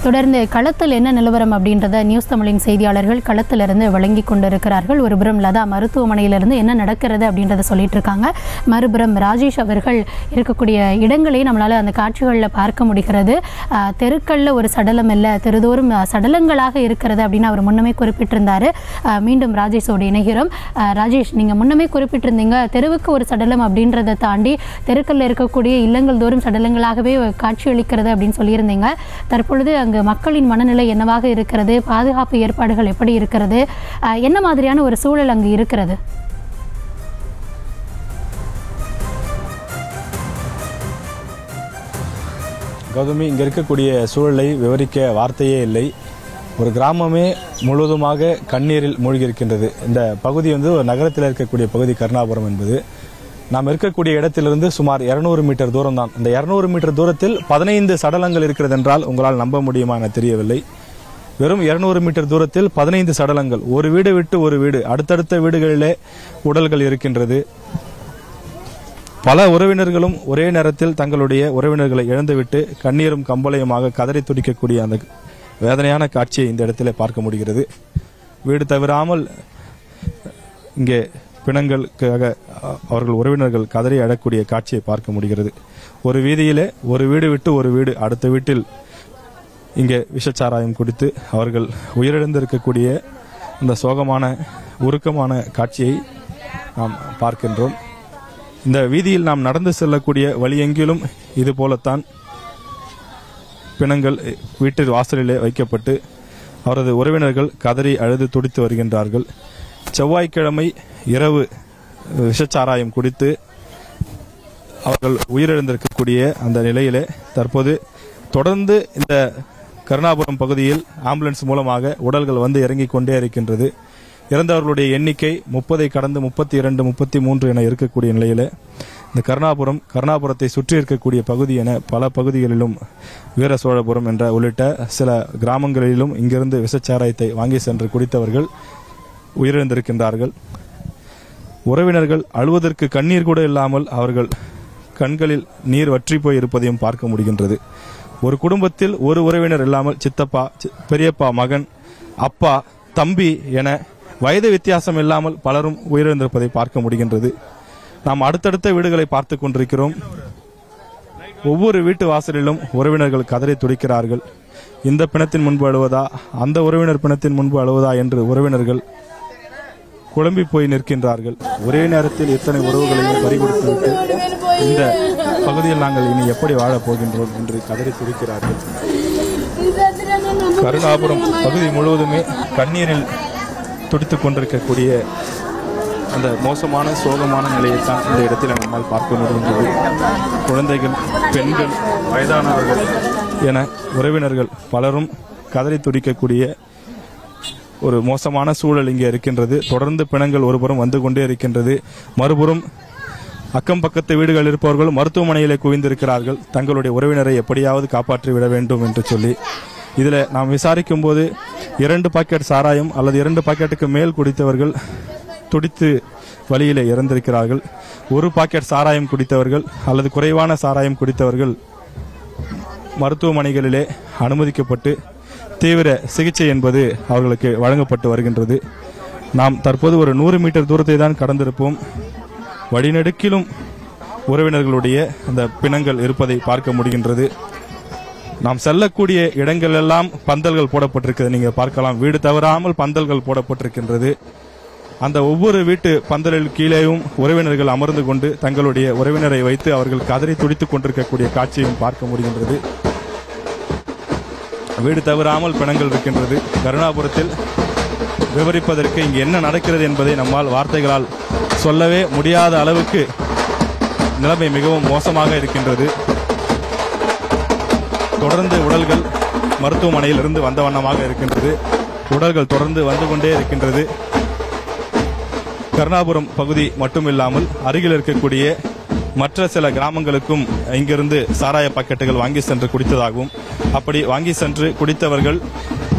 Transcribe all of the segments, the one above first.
தொடர்ந்து களத்தில் என்ன நிலவரம் அப்படின்றத நியூஸ் தமிழின் செய்தியாளர்கள் களத்திலிருந்து வழங்கி கொண்டிருக்கிறார்கள். ஒருபுறம் லதா மருத்துவமனையிலிருந்து என்ன நடக்கிறது அப்படின்றத சொல்லிட்டு இருக்காங்க, மறுபுறம் ராஜேஷ் அவர்கள் இருக்கக்கூடிய இடங்களை நம்மளால அந்த காட்சிகளில் பார்க்க முடிகிறது. தெருக்கல்ல ஒரு சடலம் இல்லை, தெருதோறும் சடலங்களாக இருக்கிறது அப்படின்னு அவர் முன்னமே குறிப்பிட்டிருந்தாரு. மீண்டும் ராஜேஷோடு இணைகிறோம். ராஜேஷ், நீங்க முன்னமே குறிப்பிட்டிருந்தீங்க தெருவுக்கு ஒரு சடலம் அப்படின்றத தாண்டி தெருக்கல்ல இருக்கக்கூடிய இல்லங்கள் தோறும் சடலங்களாகவே காட்சியளிக்கிறது அப்படின்னு சொல்லியிருந்தீங்க. தற்பொழுது அங்கு மக்களின் மனநிலை என்னவாக இருக்கிறது, பாதுகாப்பு ஏற்பாடுகள் எப்படி இருக்கிறது, என்ன மாதிரியான ஒரு சூழல் அங்கு இருக்கிறது? கௌதமி, இங்கே இருக்கக்கூடிய சூழலை விவரிக்க வார்த்தையே இல்லை. ஒரு கிராமமே முழுவதுமாக கண்ணீரில் மூழ்கி இருக்கின்றது. இந்த பகுதி ஒரு நகரத்தில் இருக்கக்கூடிய பகுதி கருணாபுரம் என்பது. நாம் இருக்கக்கூடிய இடத்திலிருந்து சுமார் 200 மீட்டர் தூரம் தான். இந்த 200 மீட்டர் தூரத்தில் 15 சடலங்கள் இருக்கிறது என்றால் உங்களால் நம்ப முடியுமா என தெரியவில்லை. வெறும் 200 மீட்டர் தூரத்தில் 15 சடலங்கள், ஒரு வீடு விட்டு ஒரு வீடு, அடுத்தடுத்த வீடுகளிலே உடல்கள் இருக்கின்றது. பல உறவினர்களும் ஒரே நேரத்தில் தங்களுடைய உறவினர்களை இழந்துவிட்டு கண்ணீரும் கம்பளையுமாக கதறி துடிக்கக்கூடிய அந்த வேதனையான காட்சியை இந்த இடத்திலே பார்க்க முடிகிறது. வீடு தவிராமல் இங்கே பிணங்களுக்காக அவர்கள் உறவினர்கள் கதறி அழக்கூடிய காட்சியை பார்க்க முடிகிறது. ஒரு வீதியிலே ஒரு வீடு விட்டு ஒரு வீடு, அடுத்த வீட்டில் இங்கே விஷச்சாராயம் குடித்து அவர்கள் உயிரிழந்திருக்கக்கூடிய இந்த சோகமான உருக்கமான காட்சியை நாம் பார்க்கின்றோம். இந்த வீதியில் நாம் நடந்து செல்லக்கூடிய வழியெங்கிலும் இது போலத்தான் பிணங்கள் வீட்டு வாசலிலே வைக்கப்பட்டு அவரது உறவினர்கள் கதறி அழுது துடித்து வருகின்றார்கள். செவ்வாய்க்கிழமை இரவு விஷச்சாராயம் குடித்து அவர்கள் உயிரிழந்திருக்கக்கூடிய அந்த நிலையிலே தற்போது தொடர்ந்து இந்த கருணாபுரம் பகுதியில் ஆம்புலன்ஸ் மூலமாக உடல்கள் வந்து இறங்கிக் கொண்டே இருக்கின்றது. இறந்தவர்களுடைய எண்ணிக்கை 30 கடந்து 32, 33 என இருக்கக்கூடிய நிலையில இந்த கருணாபுரத்தை சுற்றி இருக்கக்கூடிய பகுதி என பல பகுதிகளிலும் வீர சோழபுரம் என்ற உள்ளிட்ட சில கிராமங்களிலும் இங்கிருந்து விஷச்சாராயத்தை வாங்கி சென்று குடித்தவர்கள் உயிரிழந்திருக்கின்றார்கள். உறவினர்கள் அழுவதற்கு கண்ணீர் கூட இல்லாமல் அவர்கள் கண்களில் நீர் வற்றி போய் இருப்பதையும் பார்க்க முடிகின்றது. ஒரு குடும்பத்தில் ஒரு உறவினர் இல்லாமல் சித்தப்பா, பெரியப்பா, மகன், அப்பா, தம்பி என வயது வித்தியாசம் இல்லாமல் பலரும் உயிரிழந்திருப்பதை பார்க்க முடிகின்றது. நாம் அடுத்தடுத்த வீடுகளை பார்த்து கொண்டிருக்கிறோம். ஒவ்வொரு வீட்டு வாசலிலும் உறவினர்கள் கதறி துடிக்கிறார்கள். இந்த பிணத்தின் முன்பு அழுவதா, அந்த உறவினர் பிணத்தின் முன்பு அழுவதா என்று உறவினர்கள் குழம்பி போய் நிற்கின்றார்கள். ஒரே நேரத்தில் இத்தனை உறவுகளையும் பறிகொடுத்துவிட்டு இந்த பகுதியில் நாங்கள் இனி எப்படி வாழப் போகின்றோம் என்று கதறி துடிக்கிறார்கள். கருணாபுரம் பகுதி முழுவதுமே கண்ணீரில் துடித்துக் கொண்டிருக்கக்கூடிய அந்த மோசமான சோகமான நிலையைத்தான் இந்த இடத்தில் நம்மால் பார்க்க முடிகின்றது. குழந்தைகள், பெண்கள், வயதானவர்கள் என உறவினர்கள் பலரும் கதறி துடிக்கக்கூடிய ஒரு மோசமான சூழல் இங்கே இருக்கின்றது. தொடர்ந்து பிணங்கள் ஒருபுறம் வந்து கொண்டே இருக்கின்றது. மறுபுறம் அக்கம் பக்கத்து வீடுகள் இருப்பவர்கள் மருத்துவமனையிலே குவிந்திருக்கிறார்கள். தங்களுடைய உறவினரை எப்படியாவது காப்பாற்றி விட வேண்டும் என்று சொல்லி இதில் நாம் விசாரிக்கும் போது 2 பாக்கெட் சாராயம் அல்லது 2 பாக்கெட்டுக்கு மேல் குடித்தவர்கள் துடித்து வழியிலே இறந்திருக்கிறார்கள். 1 பாக்கெட் சாராயம் குடித்தவர்கள் அல்லது குறைவான சாராயம் குடித்தவர்கள் மருத்துவமனைகளிலே அனுமதிக்கப்பட்டு தீவிர சிகிச்சை என்பது அவர்களுக்கு வழங்கப்பட்டு வருகின்றது. நாம் தற்போது ஒரு 100 மீட்டர் தூரத்தை தான் கடந்திருப்போம். வழிநெடுக்கிலும் உறவினர்களுடைய அந்த பிணங்கள் இருப்பதை பார்க்க முடிகின்றது. நாம் செல்லக்கூடிய இடங்கள் எல்லாம் பந்தல்கள் போடப்பட்டிருக்கிறது. நீங்க பார்க்கலாம், வீடு தவறாமல் பந்தல்கள் போடப்பட்டிருக்கின்றது. அந்த ஒவ்வொரு வீட்டு பந்தலில் கீழேயும் உறவினர்கள் அமர்ந்து கொண்டு தங்களுடைய உறவினரை வைத்து அவர்கள் கதறி துடித்துக் கொண்டிருக்கக்கூடிய காட்சியையும் பார்க்க முடிகின்றது. வீடு தவறாமல் பிணங்கள் இருக்கின்றது. கருணாபுரத்தில் விவரிப்பதற்கு இங்கு என்ன நடக்கிறது என்பதை நம்மால் வார்த்தைகளால் சொல்லவே முடியாத அளவுக்கு நிலைமை மிகவும் மோசமாக இருக்கின்றது. தொடர்ந்து உடல்கள் மருத்துவமனையில் இருந்து வந்த வண்ணமாக இருக்கின்றது. உடல்கள் தொடர்ந்து வந்து கொண்டே இருக்கின்றது. கருணாபுரம் பகுதி மட்டுமில்லாமல் அருகில் இருக்கக்கூடிய மற்ற சில கிராமங்களுக்கும் இங்கிருந்து சாராய பாக்கெட்டுகள் வாங்கி சென்று குடித்ததாகவும், அப்படி வாங்கி சென்று குடித்தவர்கள்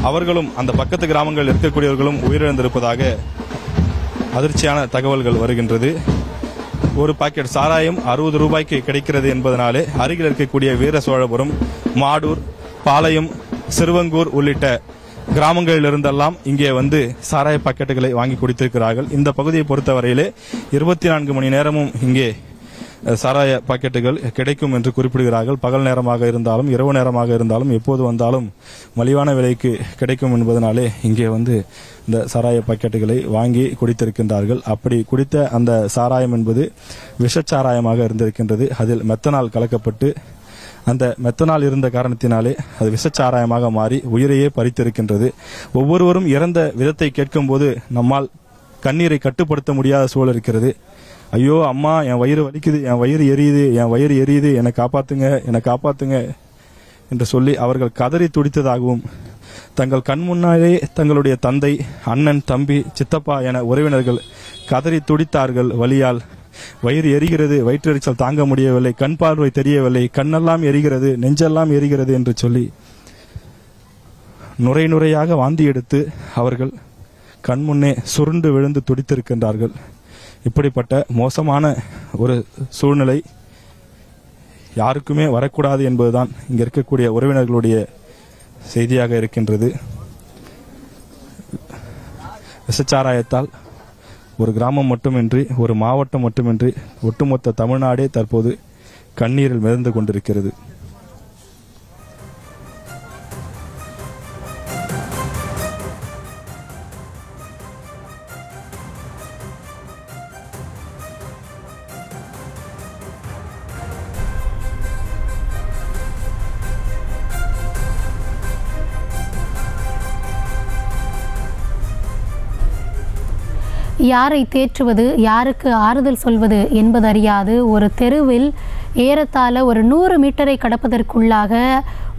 அவர்களும் அந்த பக்கத்து கிராமங்கள் இருக்கக்கூடியவர்களும் உயிரிழந்திருப்பதாக அதிர்ச்சியான தகவல்கள் வருகின்றது. ஒரு பாக்கெட் சாராயம் 60 ரூபாய்க்கு கிடைக்கிறது என்பதனாலே அருகில் இருக்கக்கூடிய வீர சோழபுரம், மாடூர், பாளையம் சிறுவங்கூர் உள்ளிட்ட கிராமங்களிலிருந்தெல்லாம் இங்கே வந்து சாராய பாக்கெட்டுகளை வாங்கி குடித்திருக்கிறார்கள். இந்த பகுதியை பொறுத்தவரையிலே 24 மணி நேரமும் இங்கே சாராய பாக்கெட்டுகள் கிடைக்கும் என்று குறிப்பிடுகிறார்கள். பகல் நேரமாக இருந்தாலும் இரவு நேரமாக இருந்தாலும் எப்போது வந்தாலும் மலிவான விலைக்கு கிடைக்கும் என்பதனாலே இங்கே வந்து இந்த சாராய பாக்கெட்டுகளை வாங்கி குடித்திருக்கின்றார்கள். அப்படி குடித்த அந்த சாராயம் என்பது விஷச்சாராயமாக இருந்திருக்கின்றது. அதில் மெத்தனால் கலக்கப்பட்டு அந்த மெத்தனால் இருந்த காரணத்தினாலே அது விஷச்சாராயமாக மாறி உயிரையே பறித்திருக்கின்றது. ஒவ்வொருவரும் இறந்த விதத்தை கேட்கும்போது நம்மால் கண்ணீரை கட்டுப்படுத்த முடியாத சூழல் இருக்கிறது. ஐயோ அம்மா, என் வயிறு வலிக்குது, என் வயிறு எரியுது, என்னை காப்பாத்துங்க என்று சொல்லி அவர்கள் கதறி துடித்ததாகவும், தங்கள் கண் முன்னாலே தங்களுடைய தந்தை, அண்ணன், தம்பி, சித்தப்பா என உறவினர்கள் கதறி துடித்தார்கள் வலியால். வயிறு எரிகிறது, வயிற்றெரிச்சல் தாங்க முடியவில்லை, கண் பார்வை தெரியவில்லை, கண்ணெல்லாம் எரிகிறது, நெஞ்செல்லாம் எரிகிறது என்று சொல்லி நுரையாக வாந்தி எடுத்து அவர்கள் கண்முன்னே சுருண்டு விழுந்து துடித்திருக்கின்றார்கள். இப்படிப்பட்ட மோசமான ஒரு சூழ்நிலை யாருக்குமே வரக்கூடாது என்பதுதான் இங்க இருக்கக்கூடிய உறவினர்களுடைய செய்தியாக இருக்கின்றது. விஷச்சாராயத்தால் ஒரு கிராமம் மட்டுமின்றி, ஒரு மாவட்டம் மட்டுமின்றி, ஒட்டுமொத்த தமிழ்நாடே தற்போது கண்ணீரில் மிதந்து கொண்டிருக்கிறது. யாரை தேற்றுவது, யாருக்கு ஆறுதல் சொல்வது என்பதறியாது ஒரு தெருவில் ஏறத்தாழ ஒரு 100 மீட்டரை கடப்பதற்குள்ளாக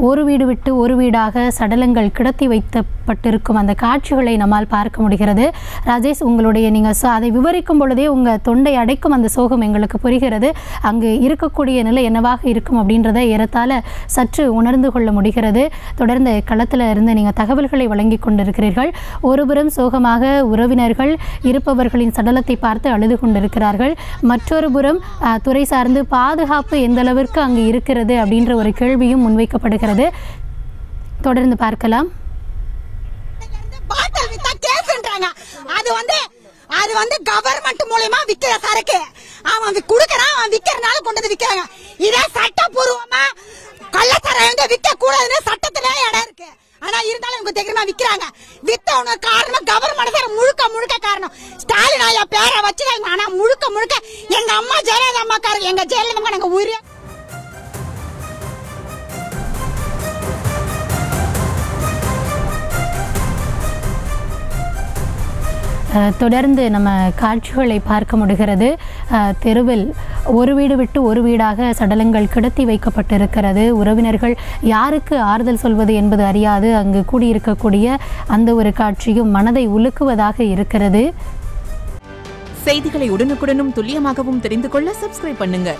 ஒரு வீடு விட்டு ஒரு வீடாக சடலங்கள் கிடத்தி வைக்கப்பட்டிருக்கும் அந்த காட்சிகளை நம்மால் பார்க்க முடிகிறது. ராஜேஷ், உங்களுடைய நீங்கள் அதை விவரிக்கும் பொழுதே உங்கள் தொண்டை அடைக்கும் அந்த சோகம் எங்களுக்கு புரிகிறது. அங்கு இருக்கக்கூடிய நிலை என்னவாக இருக்கும் அப்படின்றத ஏறத்தாழ சற்று உணர்ந்து கொள்ள முடிகிறது. தொடர்ந்து களத்தில் இருந்து நீங்கள் தகவல்களை வழங்கி கொண்டிருக்கிறீர்கள். ஒருபுறம் சோகமாக உறவினர்கள் இருப்பவர்களின் சடலத்தை பார்த்து அழுது கொண்டிருக்கிறார்கள். மற்றொரு புறம் துறை சார்ந்து பாதுகாப்பு எந்த அளவிற்கு அங்கு இருக்கிறது அப்படின்ற ஒரு கேள்வியும் முன்வைக்கப்படுகிறது. தொடர்ந்து பார்க்கலாம். அது வந்து கவர்மெண்ட் மூலமா விக்கிற சரக்கு. அவன் குடுக்கறான், அவன் விக்கிறனால கொண்டு வந்து விக்கிறாங்க. இதே சட்டப்பூர்வமா கள்ளச்சாராயம் விற்க கூடாதுன்னு சட்டத்துல இடம் இருக்கு. ஆனா இருந்தாலும் இவங்க தெரியுமா விக்கிறாங்க. வித்தவன காரணம் கவர்மெண்ட் முழுக்க காரணம் ஸ்டாலின் ஐயா பேரை வச்சுதான். ஆனா முழுக்க எங்க அம்மா ஜெயலலிதா அம்மாக்காரங்க, எங்க ஜெயலலிதா நாங்க உயிர். தொடர்ந்து நம்ம காட்சிகளை பார்க்க முடிகிறது. தெருவில் ஒரு வீடு விட்டு ஒரு வீடாக சடலங்கள் கிடத்தி வைக்கப்பட்டிருக்கிறது. உறவினர்கள் யாருக்கு ஆறுதல் சொல்வது என்பது அறியாது அங்கு கூடியிருக்கக்கூடிய அந்த ஒரு காட்சியும் மனதை உலுக்குவதாக இருக்கிறது. செய்திகளை உடனுக்குடனும் துல்லியமாகவும் தெரிந்து கொள்ள சப்ஸ்கிரைப் பண்ணுங்க.